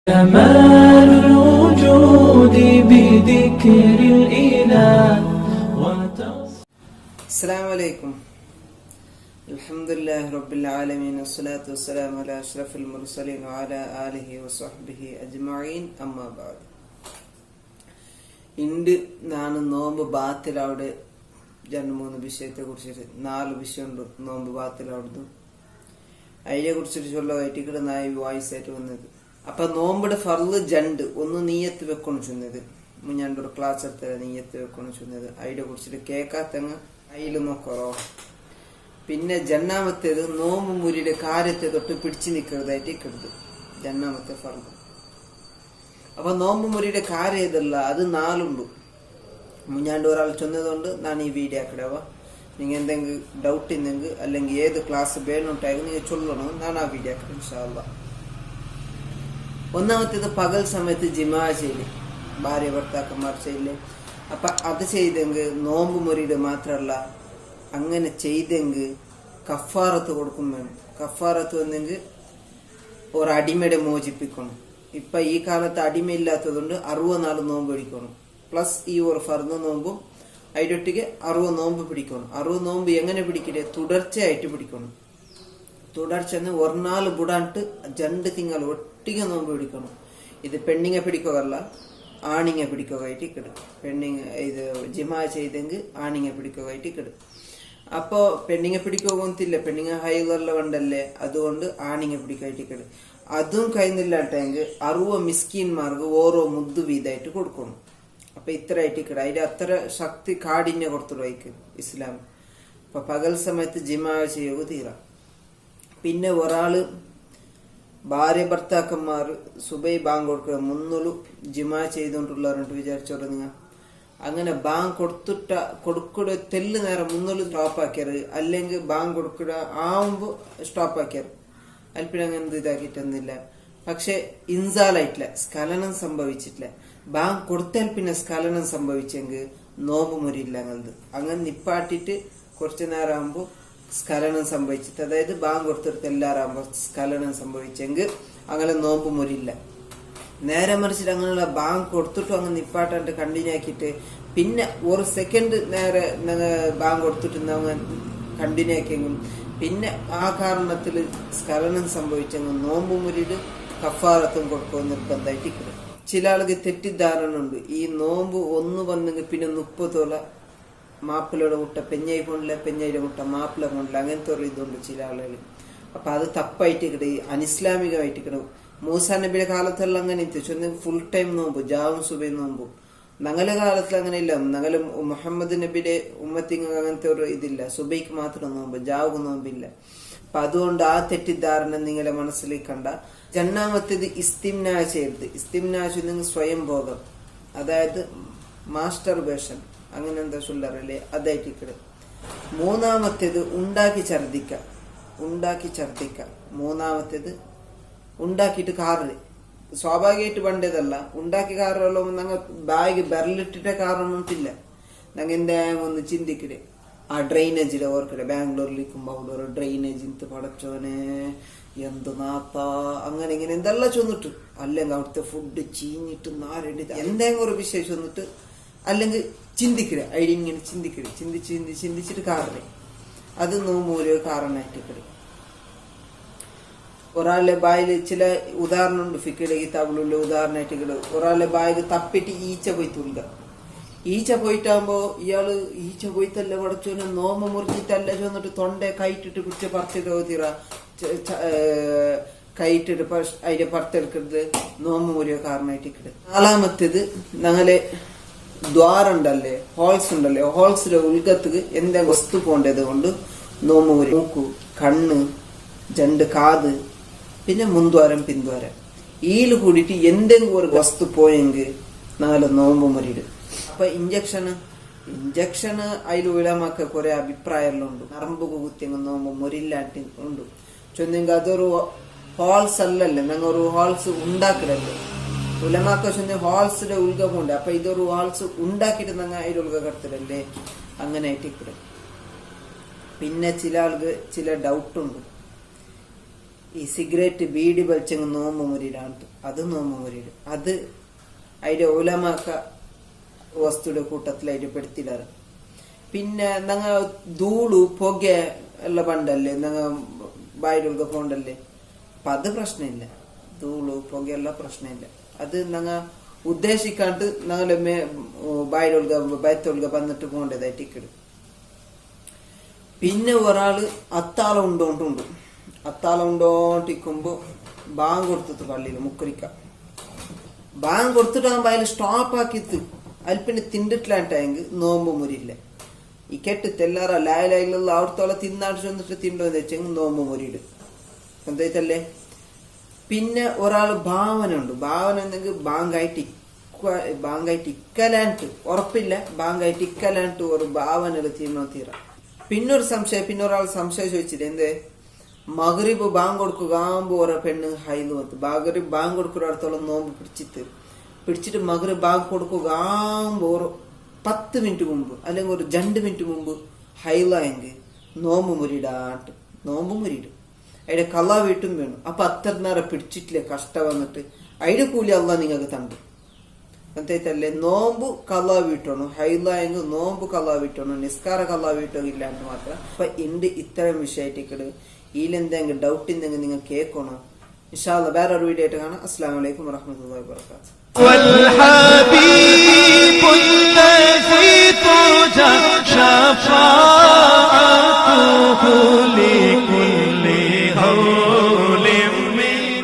كمال الوجود بذكر الإله. السلام عليكم. الحمد لله رب العالمين والصلاة والسلام على أشرف المرسلين وعلى آله وصحبه أجمعين. أما بعد. ഇന്ന് ഞാൻ നോമ്പ് ബാത്തിലവിടെ രണ്ട് മൂന്ന് വിഷയത്തെ കുറിച്ചിട്ട് 4 വിഷയമുണ്ട് നോമ്പ് ബാത്തിലവിടുന്ന് അതിനെ കുറിച്ചിട്ട് ചൊല്ലമായിട്ട് നായി വായിസ് ആയിട്ട് വന്നത്. അപ്പൊ നോമ്പിടെ ഫർള് ജണ്ട് ഒന്ന് നീയത്ത് വെക്കണം ചൊന്നത് ഞാനൊരു ക്ലാസ് എടുത്ത നീയത്ത് വെക്കണം ചൊന്നത് അതിനെ കുറിച്ചിട്ട് കേക്കാത്തങ്ങ് അതിൽ നോക്കറോ. പിന്നെ ജന്നാമത്തേത് നോമ്പ് മുരിയുടെ കാര്യത്തെ തൊട്ട് പിടിച്ചു നിൽക്കുന്നതായിട്ട് കിടത് ജന്നാമത്തെ ഫർള്. അപ്പൊ നോമ്പ് മുരിയുടെ കാര്യം ഇതല്ല, അത് 4 ഉണ്ട്. മുഞ്ഞാണ്ട് ഒരാൾ ചൊന്നതുകൊണ്ട് ഞാൻ ഈ വീഡിയോ ആക്കിടവ. നിങ്ങൾ എന്തെങ്കിലും ഡൗട്ട് ഉണ്ടെങ്കിൽ അല്ലെങ്കിൽ ഏത് ക്ലാസ് വേണോട്ടായെങ്കിൽ നിങ്ങൾ ചൊല്ലണം, ഞാൻ ആ വീഡിയോ ആക്കിടും ഇൻഷാ അല്ലാഹ്. ഒന്നാമത്തേത് പകൽ സമയത്ത് ജിമാ ചെയ്യില്ലേ, ഭാര്യ ഭർത്താക്കന്മാർ ചെയ്യില്ലേ. അപ്പൊ അത് ചെയ്തെങ്കിൽ നോമ്പ് മുറിയുടെ മാത്രമല്ല, അങ്ങനെ ചെയ്തെങ്കിൽ കഫാറത്ത് കൊടുക്കും വേണം. കഫാറത്ത് വന്നെങ്കിൽ ഒരു അടിമയുടെ മോചിപ്പിക്കണം. ഇപ്പൊ ഈ കാലത്ത് അടിമയില്ലാത്തതുകൊണ്ട് 64 നോമ്പ് പിടിക്കണം, പ്ലസ് ഈ ഒരു ഫർദ് നോമ്പും അതിലൊട്ടിക്ക് 60 നോമ്പ് പിടിക്കണം. 60 നോമ്പ് എങ്ങനെ പിടിക്കേ? തുടർച്ചയായിട്ട് പിടിക്കണം. തുടർച്ച ഒരു നാൾ ബുടാണ്ട് 2 തിങ്കൾ ഒട്ടിಗೆ നോമ്പ് പിടിക്കണം. ഇത് പെണ്ണിങ്ങെ പിടിക്കുകയല്ല, ആണിങ്ങെ പിടിക്കുകയായിട്ട് കിടും. പെണ്ണിങ് ഇത് ജിമാ ചെയ്തെങ്കിൽ ആണിങ്ങെ പിടിക്കുകയായിട്ട് കിടും. അപ്പോ പെണ്ണിങ്ങെ പിടിക്കുകയൊന്നുമില്ല, പെണ്ണിങ്ങ ഹൈലുള്ള കണ്ടല്ലേ, അതുകൊണ്ട് ആണിങ്ങെ പിടിക്കായിട്ട് കിടും. അതും കഴിഞ്ഞില്ലാട്ടെങ്കിൽ 60 മിസ്കീന്മാർക്ക് ഓരോ മുദ്ദു വീതായിട്ട് കൊടുക്കണം. അപ്പൊ ഇത്ര ആയിട്ട് കിട. അതിന്റെ അത്ര ശക്തി കാഠിന്യ കൊടുത്തുള്ളൂ ഇസ്ലാം. അപ്പൊ പകൽ സമയത്ത് ജിമാ ചെയ്യുക തീരാ. പിന്നെ ഒരാള് ഭാര്യ ഭർത്താക്കന്മാർ സുബൈ ബാങ്ക് കൊടുക്കുക മുന്നൂല് ജിമാ ചെയ്തോണ്ടുള്ളവരുണ്ട് വിചാരിച്ചോളൂ നിങ്ങൾ. അങ്ങനെ ബാങ്ക് കൊടുക്കുക തെല്ല് നേരം മുന്നൂല് സ്റ്റോപ്പ് ആക്കിയാറ്, അല്ലെങ്കിൽ ബാങ്ക് കൊടുക്കുക ആവുമ്പോ സ്റ്റോപ്പ് ആക്കിയാറ്. അല്പിന് അങ്ങനെ ഇതാക്കിയിട്ടൊന്നുമില്ല. പക്ഷെ ഇൻസാലായിട്ടില്ല, സ്ഖലനം സംഭവിച്ചിട്ടില്ല. ബാങ്ക് കൊടുത്താൽ പിന്നെ സ്ഖലനം സംഭവിച്ചെങ്കിൽ നോമ്പ് മുരിയില്ല. അങ്ങനെ നിപ്പാട്ടിട്ട് കുറച്ചു നേരം ആകുമ്പോ സ്ഖലനം സംഭവിച്ചിട്ട്, അതായത് ബാങ്ക് കൊടുത്തിട്ട് എല്ലാവരും ആകുമ്പോ സ്ഖലനം സംഭവിച്ചെങ്കിൽ അങ്ങനെ നോമ്പ് മുരിയില്ല. നേരെ മറിച്ചിട്ട് അങ്ങനെയുള്ള ബാങ്ക് കൊടുത്തിട്ടും അങ്ങനെ നിപ്പാട്ടാണ്ട് കണ്ടിന്യൂ ആക്കിയിട്ട് പിന്നെ ഒരു സെക്കൻഡ് നേരെ ബാങ്ക് കൊടുത്തിട്ട് കണ്ടിന്യൂ ആക്കിയെങ്കിൽ പിന്നെ ആ കാരണത്തിൽ സ്ഖലനം സംഭവിച്ചെങ്കിൽ നോമ്പ് മുരിയുടെ കഫാറത്തും കൊടുക്കുക നിർബന്ധമായിട്ട് കിട്ടും. ചില ആൾക്ക് തെറ്റിദ്ധാരണ ഉണ്ട്, ഈ നോമ്പ് ഒന്ന് വന്നെങ്കിൽ പിന്നെ 30 മാപ്പിളയുടെ മുട്ട പെഞ്ഞായി പോണില്ല, പെഞ്ഞായിയുടെ മുട്ട മാപ്പിള പോണില്ല, അങ്ങനത്തെ ഒരു ഇതുണ്ട് ചില ആളുകൾ. അപ്പൊ അത് തപ്പായിട്ട് കിട്ടും, അനിസ്ലാമികമായിട്ട് കിട്ടും. മൂസാ നബിയുടെ കാലത്തെല്ലാം അങ്ങനെ ചൊന്ന് ഫുൾ ടൈം നോമ്പ്, ജാവും സുബൈ നോമ്പ്. ഞങ്ങളുടെ കാലത്തിൽ അങ്ങനെ ഇല്ല. ഞങ്ങള് മുഹമ്മദ് നബിയുടെ ഉമ്മത്തിങ് അങ്ങനത്തെ ഒരു ഇതില്ല, സുബൈക്ക് മാത്രം നോമ്പ്, ജാവുക്ക് നോമ്പില്ല. അപ്പൊ അതുകൊണ്ട് ആ തെറ്റിദ്ധാരണ നിങ്ങളെ മനസ്സിലേക്ക് കണ്ട. രണ്ടാമത്തേത് ഇസ്തിംനാ ചെയ്യരുത്. ഇസ്തിംനാ നിങ്ങൾ സ്വയം ഭോഗം, അതായത് മാസ്റ്റർബേഷൻ, അങ്ങനെ എന്താ ചൊല്ലറല്ലേ, അതായിട്ട് കിട്ടും. മൂന്നാമത്തേത് ഉണ്ടാക്കി ഛർദിക്ക. മൂന്നാമത്തേത് ഉണ്ടാക്കിയിട്ട് കാറില്, സ്വാഭാവികമായിട്ട് പണ്ടേതല്ല, ഉണ്ടാക്കി കാറുള്ള ഞങ്ങൾ ബാഗ് ബെറലിട്ടിട്ട കാറൊന്നുമില്ല. ഞങ്ങൾ എന്തായാലും ഒന്ന് ചിന്തിക്കടെ ആ ഡ്രെയിനേജിലെ ഓർക്കടെ, ബാംഗ്ലൂരിലേക്കുമ്പോ അവിടെ ഒരു ഡ്രെയിനേജ് ഇന്ത് പടച്ചോനെ എന്ത് നാത്ത അങ്ങനെ ഇങ്ങനെ എന്തെല്ലാം ചൊന്നിട്ട്, അല്ലെങ്കിൽ അവിടുത്തെ ഫുഡ് ചീഞ്ഞിട്ട് നാരണ്ടി എന്തെങ്കിലും ഒരു വിഷയം ചൊന്നിട്ട്, അല്ലെങ്കിൽ ചിന്തിക്കടെ ഐഡിയ ഇങ്ങനെ ചിന്തിച്ചിട്ട് കാറിലെ അത് നോമ്പൂരോ കാരണമായിട്ട് കിട്ടും. ഒരാളുടെ ബായിൽ ചില ഉദാഹരണമുണ്ട് ഫിക്കയുടെ കിതാബിലുള്ള ഉദാഹരണമായിട്ട് കിട്ടും. ഒരാളുടെ ബായിൽ തപ്പിട്ട് ഈച്ച പോയി തുള്ളുക. ഈച്ച പോയിട്ടാകുമ്പോ ഇയാള് ഈച്ച പോയിട്ടല്ല പടച്ചോനെ നോമ്പ് മുറിച്ചിട്ടല്ല ചൊന്നിട്ട് തൊണ്ട കൈയിട്ടിട്ട് പിടിച്ച് പറിച്ചിട്ട് തീറ കൈയിട്ടിട്ട് അതിന്റെ പറുത്തെടുക്കരുത്, നോമ്പ് മുറിയോ കാരണമായിട്ട് കിട്ടും. നാലാമത്തേത് ഞങ്ങളെ ദ്വാരം ഉണ്ടല്ലേ, ഹോൾസ് ഉണ്ടല്ലേ, ഹോൾസിലെ ഉൾഗത്ത് എന്താ വസ്തു പോണ്ടത് കൊണ്ട് നോമ്പ് മുറി. മൂക്കു, കണ്ണ്, 2 കാത്, പിന്നെ മുൻദ്വാരം പിൻദ്വാരം, ഈല് കൂടിയിട്ട് എന്തെങ്കിലും ഒരു വസ്തു പോയെങ്കിൽ 4 നോമ്പ് മുറിയിടും. അപ്പൊ ഇഞ്ചക്ഷന് അതിൽ ഉലമാക്ക കുറെ അഭിപ്രായമെല്ലാം ഉണ്ട്. നറമ്പ് കുത്തിയെങ്കിൽ നോമ്പ് മുറിയില്ലാട്ടി ഉണ്ട് ചൊന്നെങ്കിൽ അതൊരു ഹോൾസ് അല്ലല്ലേ, ഞങ്ങൾ ഒരു ഹോൾസ് ഉണ്ടാക്കിടല്ലേ. ഉലമാക്ക ചൊന്ന ഹോൾസിന്റെ ഉൾഗമുണ്ട്. അപ്പൊ ഇതൊരു ഹോൾസ് ഉണ്ടാക്കിയിട്ട് ഞങ്ങൾ അതിൽ ഉൾഗ കടത്തിടല്ലേ, അങ്ങനെ ആയിട്ട്. പിന്നെ ചില ആൾക്ക് ചില ഡൗട്ടുണ്ട്. ഈ സിഗരറ്റ് ബീഡി വലിച്ചങ്ങ് നോമ്പ് മുരിയിടാണ്ട് അത് നോമ്പ് മുരിയിടും. അത് അതിന്റെ ഉലമാക്ക വസ്തുയുടെ കൂട്ടത്തിൽ അതിന്റെ പെടുത്തിടാറ്. പിന്നെ ഞങ്ങൾ ധൂളു പുക എല്ലാം പണ്ടല്ലേ ഞങ്ങൾ ബായിലൊക്കെ പോണ്ടല്ലേ, അപ്പൊ അത് പ്രശ്നമില്ല. ധൂളു പുകയെല്ലാം പ്രശ്നമില്ല. അത് ഞങ്ങൾ ഉദ്ദേശിക്കാണ്ട് ഞങ്ങളെ ബായിലൊൽക ബയത്തൊൽക വന്നിട്ട് പോകേണ്ടതായിട്ട് ഇക്കിടും. പിന്നെ ഒരാള് അത്താളം ഉണ്ടോണ്ടുണ്ട്. അത്താളം ഉണ്ടോണ്ടിരിക്കുമ്പോ ബാങ്ക് കൊടുത്തിട്ട് പള്ളിയിൽ മുക്കരിക്ക ബാങ്ക് കൊടുത്തിട്ടാകുമ്പോ അതിൽ സ്റ്റോപ്പ് ആക്കിത്ത് അതിൽ പിന്നെ തിണ്ടിട്ടില്ലാണ്ടായെങ്കിൽ നോമ്പ് മുരിയില്ല. ഈ കെട്ട് തെല്ലാറ ലായലായിലുള്ള അവിടത്തോളം തിന്നാട്ട് ചെന്നിട്ട് തിണ്ടോന്ന് വെച്ചെങ്കിൽ നോമ്പ് മുരിയിടും. എന്തായിട്ടല്ലേ. പിന്നെ ഒരാള് ഭാവന ഉണ്ട്. ഭാവന എന്നെങ്കിൽ ബാങ്കായിട്ട് ഇക്കലാണ്ട് ഉറപ്പില്ല, ബാങ്കായിട്ട് ഇക്കലാണ്ട് ഒരു ഭാവനയില് തീർന്നോ തീരാ. പിന്നൊരു സംശയം, പിന്നൊരാൾ സംശയം ചോദിച്ചിട്ട് എന്ത് മഗ്രിബ് ബാങ്ക് കൊടുക്കുക ആകുമ്പോ ഓരോ പെണ്ണ് ഹൈന്ന് വന്ന് മഗ്രിബ് ബാങ്ക് കൊടുക്കുന്നിടത്തോളം നോമ്പ് പിടിച്ചിട്ട് മഗ്രിബ് ബാങ്ക് കൊടുക്കുക ആകുമ്പോ ഒരു 10 മിനിറ്റ് മുമ്പ് അല്ലെങ്കിൽ ഒരു 2 മിനിറ്റ് മുമ്പ് ഹൈലായെങ്കിൽ നോമ്പ് മുരിടാണ്ട് നോമ്പ് മുരിയിടും. അതിന്റെ കള്ള വീട്ടും വേണം. അപ്പൊ അത്ര നേരം പിടിച്ചിട്ടില്ലേ കഷ്ടം വന്നിട്ട് അതിന്റെ കൂലി അല്ല നിങ്ങൾക്ക് തണ്ടു. എന്തായിട്ടല്ലേ നോമ്പ് കള്ള വീട്ടണോ, ഹൈലായെങ്കിൽ നോമ്പ് കള്ള വീട്ടണോ, നിസ്കാര കള്ള വീട്ടോ ഇല്ലാണ്ട് മാത്രം. അപ്പൊ എന്റെ ഇത്തരം വിഷയത്തേക്ക് ഇതിലെന്തെങ്കിലും ഡൗട്ട് ഉണ്ടെങ്കിൽ നിങ്ങൾ കേൾക്കണോ. ഇൻഷാ അല്ലാഹ് വേറൊരു വീഡിയോ ആയിട്ട് കാണാം. അസ്സലാമു അലൈക്കും വറഹ്മത്തുള്ളാഹി വബറകാതുഹു.